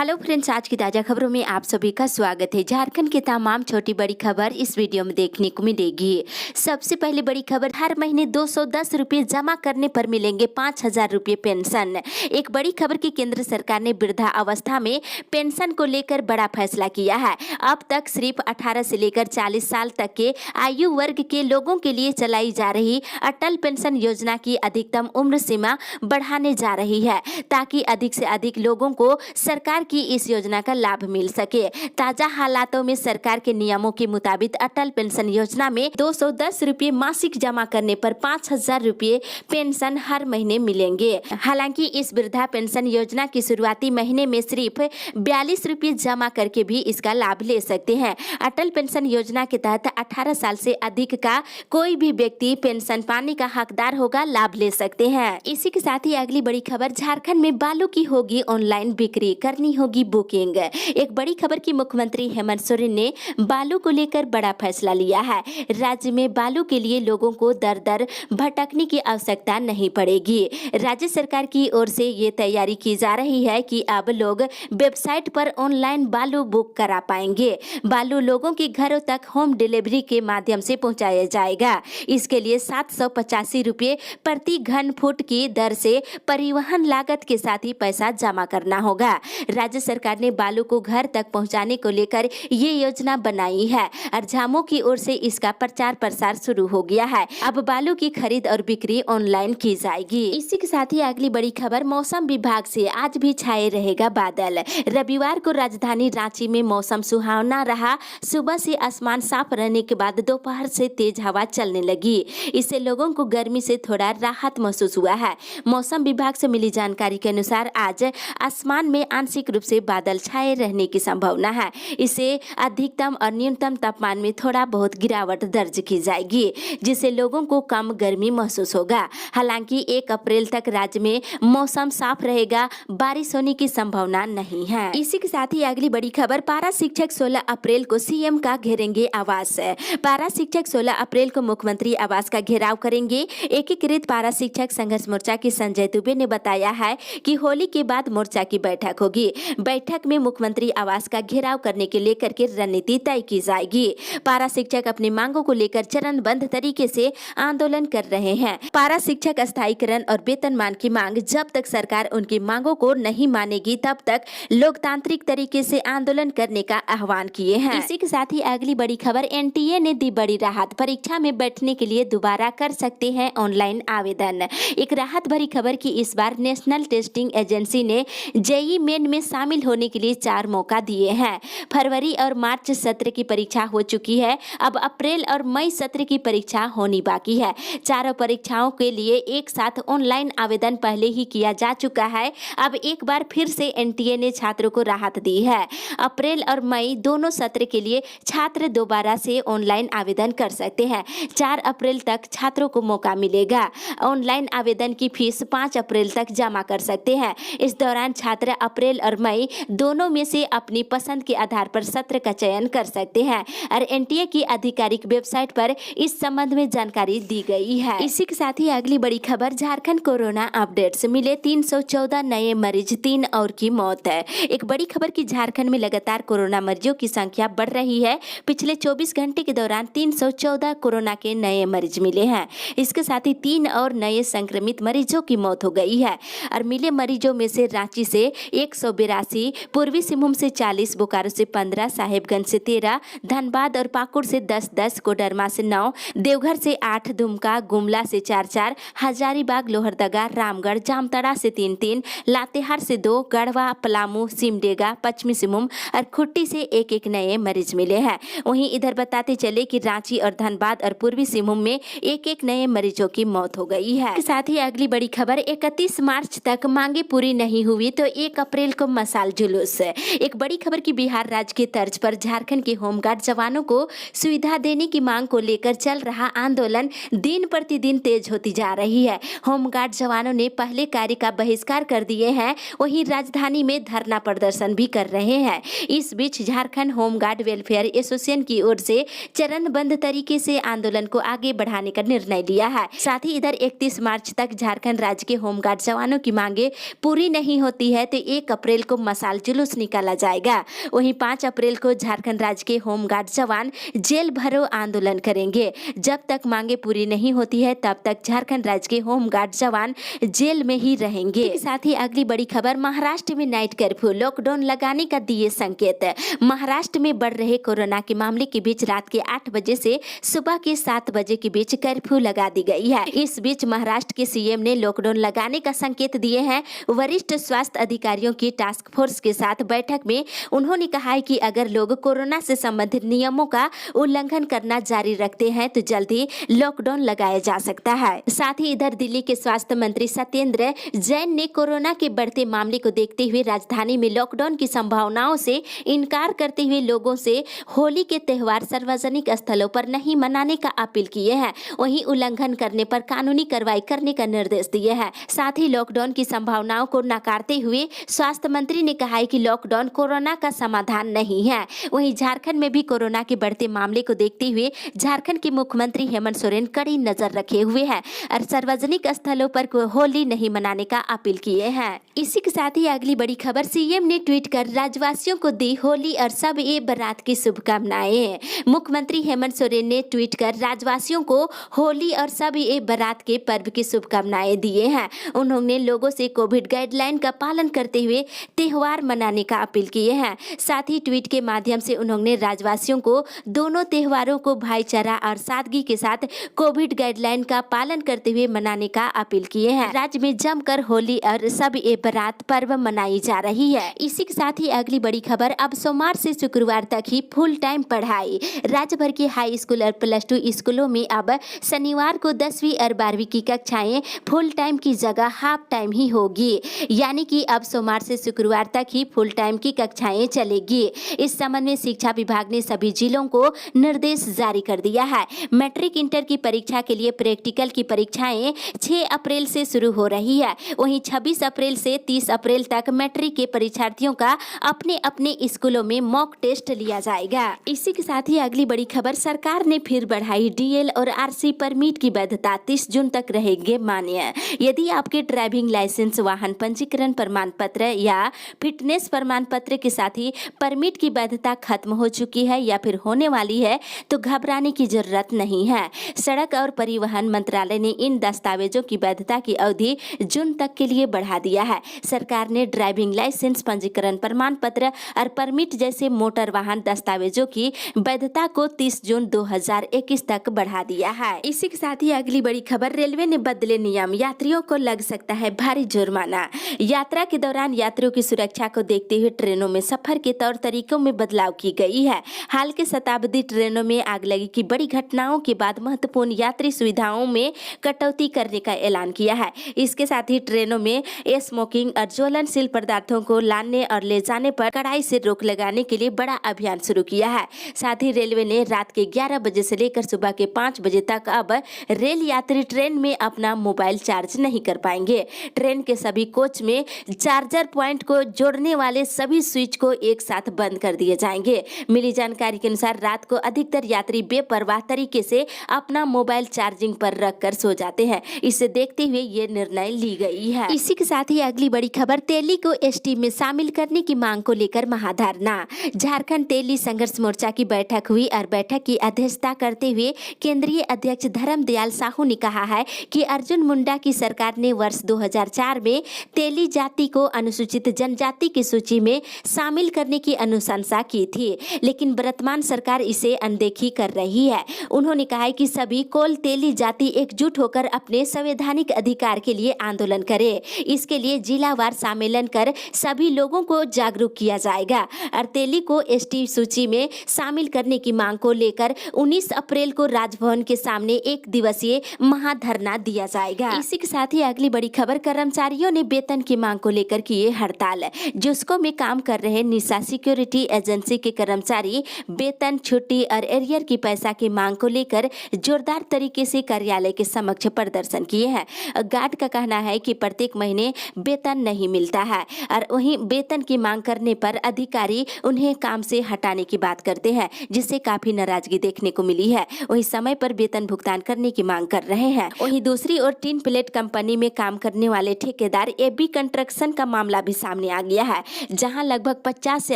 Hello friends, आज की ताज़ा खबरों में आप सभी का स्वागत है। झारखंड की तमाम छोटी बड़ी खबर इस वीडियो में देखने को मिलेगी। सबसे पहले बड़ी खबर, हर महीने 210 रुपये जमा करने पर मिलेंगे 5,000 रुपये पेंशन। एक बड़ी खबर की केंद्र सरकार ने वृद्धा अवस्था में पेंशन को लेकर बड़ा फैसला किया है। अब तक सिर्फ 18 से लेकर 40 साल तक के आयु वर्ग के लोगों के लिए चलाई जा रही अटल पेंशन योजना की अधिकतम उम्र सीमा बढ़ाने जा रही है, ताकि अधिक से अधिक लोगों को सरकार की इस योजना का लाभ मिल सके। ताजा हालातों में सरकार के नियमों के मुताबिक अटल पेंशन योजना में 210 रुपये मासिक जमा करने पर 5,000 रुपये पेंशन हर महीने मिलेंगे। हालांकि इस वृद्धा पेंशन योजना की शुरुआती महीने में सिर्फ 42 रुपये जमा करके भी इसका लाभ ले सकते हैं। अटल पेंशन योजना के तहत 18 साल से अधिक का कोई भी व्यक्ति पेंशन पाने का हकदार होगा, लाभ ले सकते हैं। इसी के साथ ही अगली बड़ी खबर, झारखंड में बालू की होगी ऑनलाइन बिक्री, करनी होगी बुकिंग। एक बड़ी खबर की मुख्यमंत्री हेमंत सोरेन ने बालू को लेकर बड़ा फैसला लिया है। राज्य में बालू के लिए लोगों को दर दर भटकने की आवश्यकता नहीं पड़ेगी। राज्य सरकार की ओर से ये तैयारी की जा रही है कि अब लोग वेबसाइट पर ऑनलाइन बालू बुक करा पाएंगे। बालू लोगों के घरों तक होम डिलीवरी के माध्यम से पहुंचाया जाएगा। इसके लिए 785 रुपये प्रति घन फुट की दर से परिवहन लागत के साथ ही पैसा जमा करना होगा। राज्य सरकार ने बालू को घर तक पहुंचाने को लेकर ये योजना बनाई है और झामो की ओर से इसका प्रचार प्रसार शुरू हो गया है। अब बालू की खरीद और बिक्री ऑनलाइन की जाएगी। इसी के साथ ही अगली बड़ी खबर, मौसम विभाग से आज भी छाए रहेगा बादल। रविवार को राजधानी रांची में मौसम सुहावना रहा। सुबह से आसमान साफ रहने के बाद दोपहर से तेज हवा चलने लगी। इससे लोगों को गर्मी से थोड़ा राहत महसूस हुआ है। मौसम विभाग से मिली जानकारी के अनुसार आज आसमान में आंशिक रूप से बादल छाए रहने की संभावना है। इससे अधिकतम और न्यूनतम तापमान में थोड़ा बहुत गिरावट दर्ज की जाएगी, जिससे लोगों को कम गर्मी महसूस होगा। हालांकि 1 अप्रैल तक राज्य में मौसम साफ रहेगा, बारिश होने की संभावना नहीं है। इसी के साथ ही अगली बड़ी खबर, पारा शिक्षक 16 अप्रैल को सीएम का घेरेंगे आवास। पारा शिक्षक 16 अप्रैल को मुख्यमंत्री आवास का घेराव करेंगे। एकीकृत पारा शिक्षक संघर्ष मोर्चा के संजय दुबे ने बताया है कि होली के बाद मोर्चा की बैठक होगी। बैठक में मुख्यमंत्री आवास का घेराव करने के लेकर के रणनीति तय की जाएगी। पारा शिक्षक अपनी मांगों को लेकर चरणबद्ध तरीके से आंदोलन कर रहे हैं। पारा शिक्षक स्थायीकरण और वेतनमान की मांग, जब तक सरकार उनकी मांगों को नहीं मानेगी तब तक लोकतांत्रिक तरीके से आंदोलन करने का आह्वान किए हैं। इसी के साथ ही अगली बड़ी खबर, एनटीए ने दी बड़ी राहत, परीक्षा में बैठने के लिए दोबारा कर सकते हैं ऑनलाइन आवेदन। एक राहत भरी खबर की इस बार नेशनल टेस्टिंग एजेंसी ने जेईई मेन में शामिल होने के लिए 4 मौका दिए हैं। फरवरी और मार्च सत्र की परीक्षा हो चुकी है, अब अप्रैल और मई सत्र की परीक्षा होनी बाकी है। चारों परीक्षाओं के लिए एक साथ ऑनलाइन आवेदन पहले ही किया जा चुका है। अब एक बार फिर से एनटीए ने छात्रों को राहत दी है। अप्रैल और मई दोनों सत्र के लिए छात्र दोबारा से ऑनलाइन आवेदन कर सकते हैं। 4 अप्रैल तक छात्रों को मौका मिलेगा। ऑनलाइन आवेदन की फीस 5 अप्रैल तक जमा कर सकते हैं। इस दौरान छात्र अप्रैल और मई दोनों में से अपनी पसंद के आधार पर सत्र का चयन कर सकते हैं और एनटीए की आधिकारिक वेबसाइट पर इस संबंध में जानकारी दी गई है। इसी के साथ ही अगली बड़ी खबर, झारखंड कोरोना अपडेट्स, मिले 314 नए मरीज, 3 और की मौत है। एक बड़ी खबर की झारखंड में लगातार कोरोना मरीजों की संख्या बढ़ रही है। पिछले 24 घंटे के दौरान 314 कोरोना के नए मरीज मिले हैं। इसके साथ ही 3 और नए संक्रमित मरीजों की मौत हो गई है और मिले मरीजों में से रांची से 182, पूर्वी सिंहभूम से 40, बोकारो से 15, साहेबगंज से 13, धनबाद और पाकुड़ से 10, कोडरमा से 9, देवघर से 8, दुमका गुमला से 4, हजारीबाग, लोहरदगा, रामगढ़, जामताड़ा से 3, लातेहार से 2, गढ़वा, पलामू, सिमडेगा, पश्चिमी सिंहभूम और खुट्टी से 1 नए मरीज मिले हैं। वहीं इधर बताते चले कि रांची और धनबाद और पूर्वी सिंहभूम में 1 नए मरीजों की मौत हो गई है। साथ ही अगली बड़ी खबर, 31 मार्च तक मांगे पूरी नहीं हुई तो 1 अप्रैल को मशाल जुलूस। एक बड़ी खबर की बिहार राज्य की तर्ज पर झारखंड के होमगार्ड जवानों को सुविधा देने की मांग को लेकर चल रहा आंदोलन दिन प्रतिदिन तेज होती जा रही है। होमगार्ड जवानों ने पहले कार्य का बहिष्कार कर दिए हैं, वहीं राजधानी में धरना प्रदर्शन भी कर रहे हैं। इस बीच झारखंड होमगार्ड वेलफेयर एसोसिएशन की ओर से चरणबद्ध तरीके से आंदोलन को आगे बढ़ाने का निर्णय लिया है। साथ ही इधर 31 मार्च तक झारखंड राज्य के होमगार्ड जवानों की मांगे पूरी नहीं होती है तो 1 अप्रैल को मशाल जुलूस निकाला जाएगा। वहीं 5 अप्रैल को झारखंड राज्य के होमगार्ड जवान जेल भरो आंदोलन करेंगे। जब तक मांगे पूरी नहीं होती है तब तक झारखंड राज्य के होमगार्ड जवान जेल में ही रहेंगे। साथ ही अगली बड़ी खबर, महाराष्ट्र में नाइट कर्फ्यू, लॉकडाउन लगाने का दिए संकेत। महाराष्ट्र में बढ़ रहे कोरोना के मामले के बीच रात के 8 बजे से सुबह के 7 बजे के बीच कर्फ्यू लगा दी गई है। इस बीच महाराष्ट्र के सीएम ने लॉकडाउन लगाने का संकेत दिए हैं। वरिष्ठ स्वास्थ्य अधिकारियों की टास्क फोर्स के साथ बैठक में उन्होंने कहा है कि अगर लोग कोरोना से संबंधित नियमों का उल्लंघन करना जारी रखते हैं तो जल्दी लॉकडाउन लगाया जा सकता है। साथ ही इधर दिल्ली के स्वास्थ्य मंत्री सत्येंद्र जैन ने कोरोना के बढ़ते मामले को देखते हुए राजधानी में लॉकडाउन की संभावनाओं से इनकार करते हुए लोगों से होली के त्यौहार सार्वजनिक स्थलों पर नहीं मनाने का अपील किए हैं। वहीं उल्लंघन करने पर कानूनी कार्रवाई करने का निर्देश दिए हैं। साथ ही लॉकडाउन की संभावनाओं को नकारते हुए स्वास्थ्य मंत्री ने कहा है कि लॉकडाउन कोरोना का समाधान नहीं है। वहीं झारखंड में भी कोरोना के बढ़ते मामले को देखते हुए झारखंड के मुख्यमंत्री हेमंत सोरेन कड़ी नजर रखे हुए हैं और सार्वजनिक स्थलों पर होली नहीं मनाने का अपील किए हैं। इसी के साथ ही अगली बड़ी खबर, सीएम ने ट्वीट कर राज्यवासियों को दी होली और सब ए बारात की शुभकामनाएं। मुख्यमंत्री हेमंत सोरेन ने ट्वीट कर राज्यवासियों को होली और सब ए बारात के पर्व की शुभकामनाएं दिए हैं। उन्होंने लोगों से कोविड गाइडलाइन का पालन करते हुए त्योहार मनाने का अपील किए हैं। साथ ही ट्वीट के माध्यम से उन्होंने राज्यवासियों को दोनों त्योहारों को भाईचारा और सादगी के साथ कोविड गाइडलाइन का पालन करते हुए मनाने का अपील किए हैं। राज्य में जमकर होली और सब ए बारात पर्व मनाई जा रही है। इसी के साथ ही अगली बड़ी खबर, अब सोमवार से शुक्रवार तक ही फुल टाइम पढ़ाई। राज्य भर के हाई स्कूल और +2 स्कूलों में अब शनिवार को 10वीं और 12वीं की कक्षाएं फुल टाइम की जगह हाफ टाइम ही होगी। यानी कि अब सोमवार से शुक्रवार तक ही फुल टाइम की कक्षाएं चलेगी। इस संबंध में शिक्षा विभाग ने सभी जिलों को निर्देश जारी कर दिया है। मैट्रिक इंटर की परीक्षा के लिए प्रैक्टिकल की परीक्षाएं 6 अप्रैल से शुरू हो रही है। वहीं 26 अप्रैल से 30 अप्रैल तक मैट्रिक के परीक्षार्थियों का अपने अपने स्कूलों में मॉक टेस्ट लिया जाएगा। इसी के साथ ही अगली बड़ी खबर, सरकार ने फिर बढ़ाई डीएल और आरसी परमिट की वैधता 30 जून तक रहेंगे मान्य। यदि आपके ड्राइविंग लाइसेंस, वाहन पंजीकरण प्रमाण पत्र या फिटनेस प्रमाण पत्र के साथ ही परमिट की वैधता खत्म हो चुकी है या फिर होने वाली है तो घबराने की जरूरत नहीं है। सड़क और परिवहन मंत्रालय ने इन दस्तावेजों की वैधता की अवधि जून तक के लिए बढ़ा दिया है। सरकार ने ड्राइविंग लाइसेंस, पंजीकरण प्रमाण पत्र और परमिट जैसे मोटर वाहन दस्तावेजों की वैधता को 30 जून 2021 तक बढ़ा दिया है। इसी के साथ ही अगली बड़ी खबर, रेलवे ने बदले नियम, यात्रियों को लग सकता है भारी जुर्माना। यात्रा के दौरान यात्रियों की सुरक्षा को देखते हुए ट्रेनों में सफर के तौर तरीकों में बदलाव की गई है। हाल के शताब्दी ट्रेनों में आगलगी की बड़ी घटनाओं के बाद महत्वपूर्ण यात्री सुविधाओं में कटौती करने का ऐलान किया है। इसके साथ ही ट्रेनों में स्मोकिंग और ज्वलनशील पदार्थों को लाने और ले जाने पर कड़ाई से रोक लगाने के लिए बड़ा अभियान शुरू किया है। साथ ही रेलवे ने रात के 11 बजे से लेकर सुबह के 5 बजे तक अब रेल यात्री ट्रेन में अपना मोबाइल चार्ज नहीं कर पाएंगे। ट्रेन के सभी कोच में चार्जर पॉइंट को जोड़ने वाले सभी स्विच को एक साथ बंद कर दिए जाएंगे। मिली जानकारी के अनुसार रात को अधिकतर यात्री बेपरवाह तरीके से अपना मोबाइल चार्जिंग पर रखकर सो जाते हैं। इसे देखते हुए ये निर्णय ली गई है। इसी के साथ ही अगली बड़ी खबर, तेली को एसटी में शामिल करने की मांग को लेकर महाधरना। झारखंड तेली संघर्ष मोर्चा की बैठक हुई और बैठक की अध्यक्षता करते हुए केंद्रीय अध्यक्ष धर्मदयाल साहू ने कहा है कि अर्जुन मुंडा की सरकार ने वर्ष 2004 में तेली जाति को अनुसूचित जनजाति की सूची में शामिल करने की अनुशंसा की थी, लेकिन वर्तमान सरकार इसे अनदेखी कर रही है। उन्होंने कहा है कि सभी कोल तेली जाति एकजुट होकर अपने संवैधानिक अधिकार के लिए आंदोलन करे। इसके लिए जिलावार सम्मेलन कर सभी लोगों को जागरूक किया जाएगा और तेली को एसटी सूची में शामिल करने की मांग को लेकर 19 अप्रैल को राजभवन के सामने 1 दिवसीय महाधरना दिया जाएगा। इसी के साथ ही अगली बड़ी खबर, कर्मचारियों ने वेतन की मांग को लेकर किए हड़ताल। जुस्को में काम कर रहे निशा सिक्योरिटी एजेंसी के कर्मचारी वेतन, छुट्टी और एरियर की पैसा की मांग को लेकर जोरदार तरीके से कार्यालय के समक्ष प्रदर्शन किए हैं। गार्ड का कहना है कि प्रत्येक महीने वेतन नहीं मिलता है और वहीं वेतन की मांग करने पर अधिकारी उन्हें काम से हटाने की बात करते हैं, जिससे काफी नाराजगी देखने को मिली है। वहीं समय पर वेतन भुगतान करने की मांग कर रहे हैं। वहीं दूसरी ओर टिन प्लेट कंपनी में काम करने वाले ठेकेदार एबी कंस्ट्रक्शन का मामला भी सामने सामने आ गया है, जहां लगभग 50 से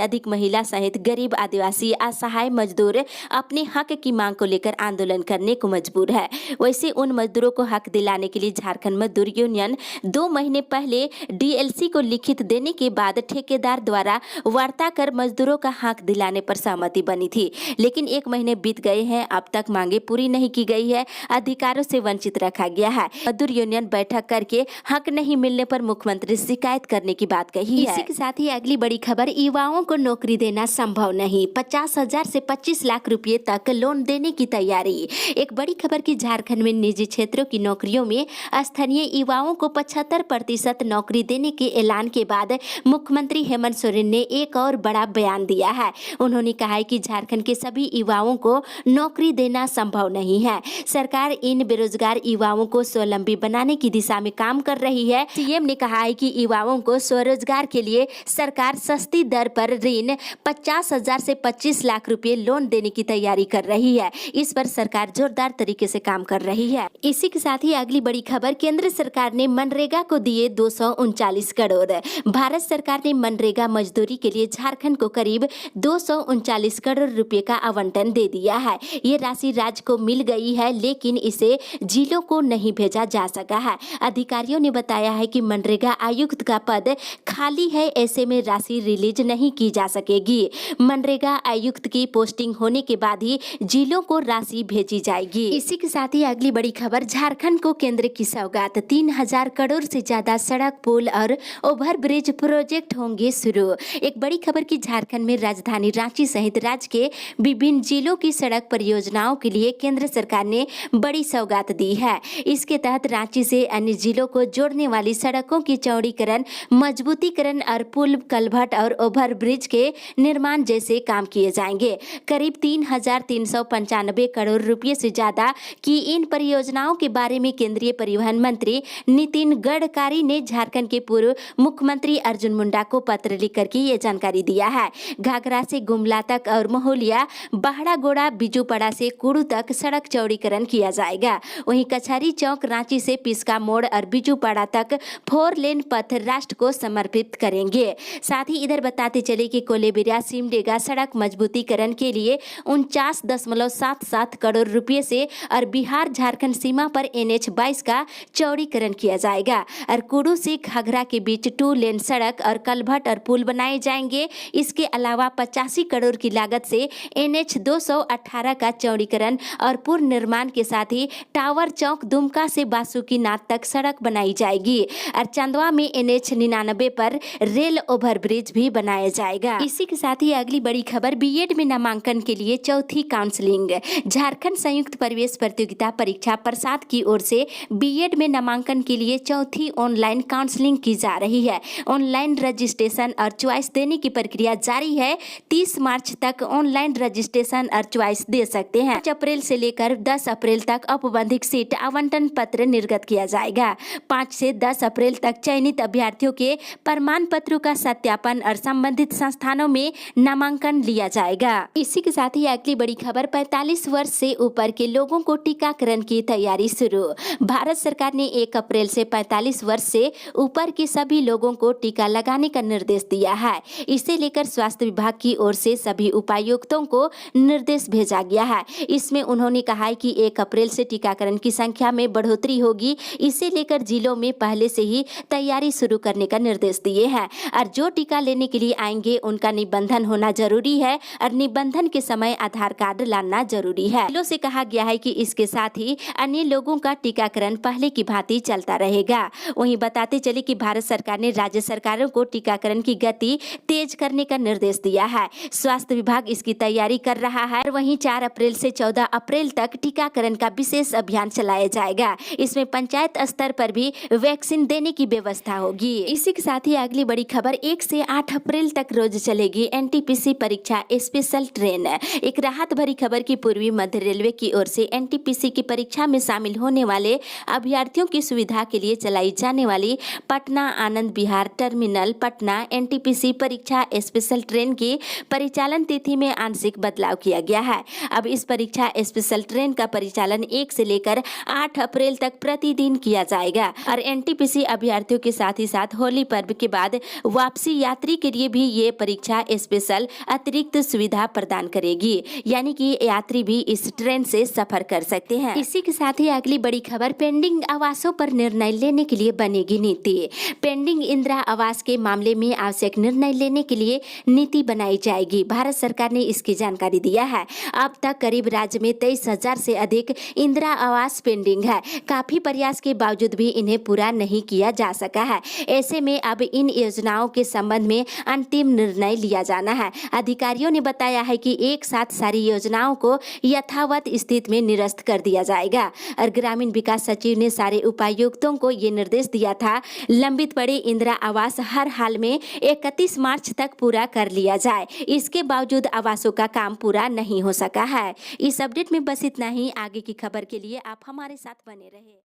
अधिक महिला सहित गरीब, आदिवासी, असहाय मजदूर अपने हक की मांग को लेकर आंदोलन करने को मजबूर है। वैसे उन मजदूरों को हक दिलाने के लिए झारखंड मजदूर यूनियन 2 महीने पहले डीएलसी को लिखित देने के बाद ठेकेदार द्वारा वार्ता कर मजदूरों का हक दिलाने पर सहमति बनी थी, लेकिन 1 महीने बीत गए हैं, अब तक मांगे पूरी नहीं की गई है, अधिकारों से वंचित रखा गया है। मजदूर यूनियन बैठक करके हक नहीं मिलने पर मुख्यमंत्री से शिकायत करने की बात कही है। इसी के साथ ही अगली बड़ी खबर, युवाओं को नौकरी देना संभव नहीं, 50,000 से 25 लाख रुपए तक लोन देने की तैयारी। एक बड़ी खबर की झारखंड में निजी क्षेत्रों की नौकरियों में स्थानीय युवाओं को 75% नौकरी देने के ऐलान के बाद मुख्यमंत्री हेमंत सोरेन ने एक और बड़ा बयान दिया है। उन्होंने कहा है कि झारखंड के सभी युवाओं को नौकरी देना संभव नहीं है। सरकार इन बेरोजगार युवाओं को स्वावलंबी बनाने की दिशा में काम कर रही है। सीएम ने कहा है कि युवाओं को स्वरोजगार के लिए सरकार सस्ती दर पर ऋण 50,000 से 25 लाख रुपए लोन देने की तैयारी कर रही है। इस पर सरकार जोरदार तरीके से काम कर रही है। इसी के साथ ही अगली बड़ी खबर, केंद्र सरकार ने मनरेगा को दिए 239 करोड़। भारत सरकार ने मनरेगा मजदूरी के लिए झारखंड को करीब 239 करोड़ रुपए का आवंटन दे दिया है। ये राशि राज्य को मिल गई है, लेकिन इसे जिलों को नहीं भेजा जा सका है। अधिकारियों ने बताया है कि मनरेगा आयुक्त का पद खाली है, ऐसे में राशि रिलीज नहीं की जा सकेगी। मनरेगा आयुक्त की पोस्टिंग होने के बाद ही जिलों को राशि भेजी जाएगी। इसी के साथ ही अगली बड़ी खबर, झारखंड को केंद्र की सौगात, 3000 करोड़ से ज्यादा सड़क, पुल और ओवर ब्रिज प्रोजेक्ट होंगे शुरू। एक बड़ी खबर की झारखंड में राजधानी रांची सहित राज्य के विभिन्न जिलों की सड़क परियोजनाओं के लिए केंद्र सरकार ने बड़ी सौगात दी है। इसके तहत रांची से अन्य जिलों को जोड़ने वाली सड़कों की चौड़ीकरण, मजबूतीकरण और पुल, कलभट और ओवर ब्रिज के निर्माण जैसे काम किए जाएंगे। करीब 3,395 करोड़ रुपए से ज्यादा की इन परियोजनाओं के बारे में केंद्रीय परिवहन मंत्री नितिन गडकरी ने झारखंड के पूर्व मुख्यमंत्री अर्जुन मुंडा को पत्र लिखकर के ये जानकारी दिया है। घाघरा से गुमला तक और मोहलिया, बाहड़ागोड़ा, बिजुपड़ा से कुड़ू तक सड़क चौड़ीकरण किया जाएगा। वहीं कचहरी चौक, रांची से पिस्का मोड़ और बिजुपड़ा तक 4 लेन पथ राष्ट्र को समर्पित करेंगे। साथ ही इधर बताते चले कि कोलेबिरा सिमडेगा सड़क मजबूतीकरण के लिए 49.77 करोड़ रुपए से और बिहार झारखंड सीमा पर NH 22 का चौड़ीकरण किया जाएगा और कुड़ू से घाघरा के बीच 2 लेन सड़क और कलभट और पुल बनाए जाएंगे। इसके अलावा 85 करोड़ की लागत से NH 218 का चौड़ीकरण और पूर्ण निर्माण के साथ ही टावर चौक, दुमका से बासुकीनाथ तक सड़क बनाई जाएगी और चंदवा में NH 99 पर रेल ओवर ब्रिज भी बनाया जाएगा। इसी के साथ ही अगली बड़ी खबर, बीएड में नामांकन के लिए चौथी काउंसलिंग। झारखंड संयुक्त प्रवेश प्रतियोगिता परीक्षा प्रसाद की ओर से बीएड में नामांकन के लिए चौथी ऑनलाइन काउंसलिंग की जा रही है। ऑनलाइन रजिस्ट्रेशन और चॉइस देने की प्रक्रिया जारी है। 30 मार्च तक ऑनलाइन रजिस्ट्रेशन और चॉइस दे सकते हैं। 5 अप्रैल से लेकर 10 अप्रैल तक औपबंधिक सीट आवंटन पत्र निर्गत किया जाएगा। 5 से 10 अप्रैल तक चयनित अभ्यर्थियों के प्रमाण पत्रों का सत्यापन और संबंधित संस्थानों में नामांकन लिया जाएगा। इसी के साथ ही अगली बड़ी खबर, 45 वर्ष से ऊपर के लोगों को टीकाकरण की तैयारी शुरू। भारत सरकार ने 1 अप्रैल से 45 वर्ष से ऊपर के सभी लोगों को टीका लगाने का निर्देश दिया है। इसे लेकर स्वास्थ्य विभाग की ओर से सभी उपायुक्तों को निर्देश भेजा गया है। इसमें उन्होंने कहा है कि 1 अप्रैल से टीकाकरण की संख्या में बढ़ोतरी होगी। इसे लेकर जिलों में पहले से ही तैयारी शुरू करने का निर्देश दिए हैं और जो टीका लेने के लिए आएंगे उनका निबंधन होना जरूरी है और निबंधन के समय आधार कार्ड लाना जरूरी है। जिलों से कहा गया है कि इसके साथ ही अन्य लोगों का टीकाकरण पहले की भांति चलता रहेगा। वहीं बताते चले कि भारत सरकार ने राज्य सरकारों को टीकाकरण की गति तेज करने का निर्देश दिया है। स्वास्थ्य विभाग इसकी तैयारी कर रहा है। वहीं 4 अप्रैल से 14 अप्रैल तक टीकाकरण का विशेष अभियान चलाया जाएगा। इसमें पंचायत स्तर पर भी वैक्सीन देने की व्यवस्था होगी। इसी के साथ ही अगली बड़ी खबर, 1 से 8 अप्रैल तक रोज चलेगी NTPC परीक्षा स्पेशल ट्रेन। एक राहत भरी खबर की पूर्वी मध्य रेलवे की ओर से NTPC की परीक्षा में शामिल होने वाले अभ्यर्थियों की सुविधा के लिए चलाई जाने वाली पटना आनंद विहार टर्मिनल पटना NTPC परीक्षा स्पेशल ट्रेन की परिचालन तिथि में आंशिक बदलाव किया गया है। अब इस परीक्षा स्पेशल ट्रेन का परिचालन 1 से लेकर 8 अप्रैल तक प्रतिदिन किया जाएगा और NTPC अभ्यर्थियों के साथ ही साथ होली पर्व के बाद वापसी यात्री के लिए भी ये परीक्षा स्पेशल अतिरिक्त सुविधा प्रदान करेगी, यानी कि यात्री भी इस ट्रेन से सफर कर सकते हैं। इसी के साथ ही अगली बड़ी खबर, पेंडिंग आवासों पर निर्णय लेने के लिए बनेगी नीति। पेंडिंग इंदिरा आवास के मामले में आवश्यक निर्णय लेने के लिए नीति बनाई जाएगी। भारत सरकार ने इसकी जानकारी दिया है। अब तक करीब राज्य में 23,000 से अधिक इंदिरा आवास पेंडिंग है। काफी प्रयास के बावजूद भी इन्हें पूरा नहीं किया जा सका है। ऐसे में अब इन योजनाओं के संबंध में अंतिम निर्णय लिया जाना है। अधिकारियों ने बताया है कि एक साथ सारी योजनाओं को यथावत स्थिति में निरस्त कर दिया जाएगा। और ग्रामीण विकास सचिव ने सारे उपायुक्तों को ये निर्देश दिया था, लंबित पड़े इंदिरा आवास हर हाल में 31 मार्च तक पूरा कर लिया जाए। इसके बावजूद आवासों का काम पूरा नहीं हो सका है। इस अपडेट में बस इतना ही। आगे की खबर के लिए आप हमारे साथ बने रहे।